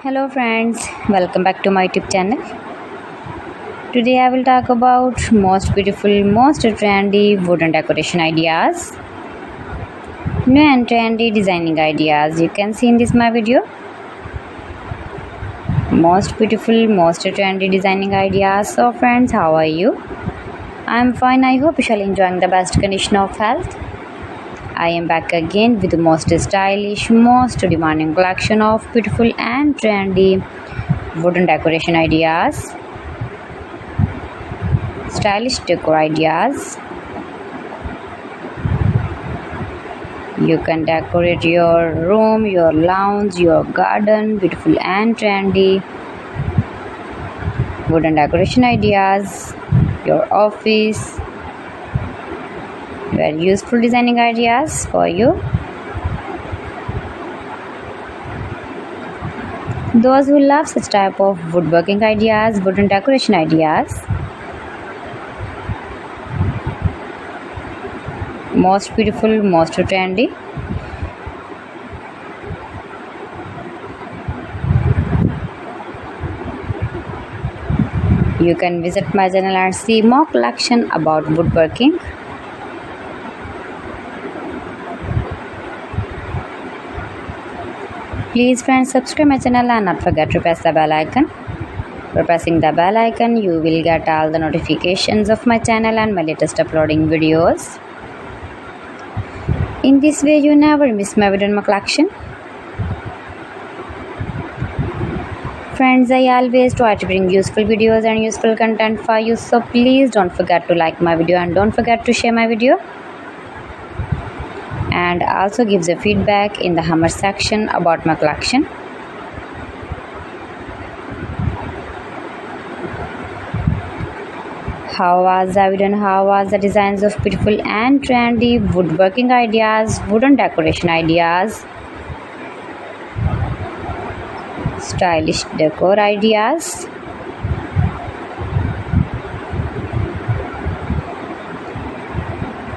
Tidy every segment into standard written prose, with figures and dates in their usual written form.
Hello friends, welcome back to my YouTube channel. Today I will talk about most beautiful, most trendy wooden decoration ideas. New and trendy designing ideas you can see in this my video. Most beautiful, most trendy designing ideas. So friends, how are you? I am fine. I hope you shall enjoying the best condition of health. I am back again with the most stylish, most demanding collection of beautiful and trendy wooden decoration ideas, stylish decor ideas. You can decorate your room, your lounge, your garden, beautiful and trendy wooden decoration ideas, your office. Very useful designing ideas for you. Those who love such type of woodworking ideas, wooden decoration ideas. Most beautiful, most trendy. You can visit my channel and see more collection about woodworking. Please friends, subscribe my channel and not forget to press the bell icon. By pressing the bell icon, you will get all the notifications of my channel and my latest uploading videos. In this way, you never miss my video in my collection. Friends, I always try to bring useful videos and useful content for you, so please don't forget to like my video and don't forget to share my video. And also gives a feedback in the comment section about my collection. How was the video and how was the designs of beautiful and trendy woodworking ideas, wooden decoration ideas, stylish decor ideas.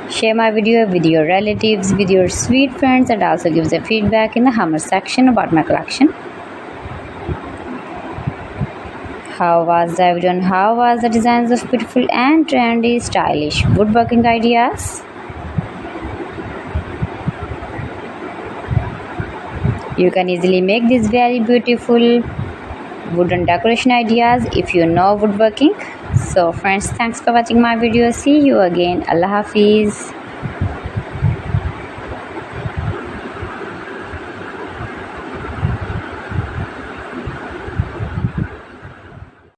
Share my video with your relatives, with your sweet friends, and also gives a feedback in the comment section about my collection. How was the video and how was the designs of beautiful and trendy stylish woodworking ideas? You can easily make these very beautiful wooden decoration ideas if you know woodworking. So friends, thanks for watching my video. See you again. Allah Hafiz.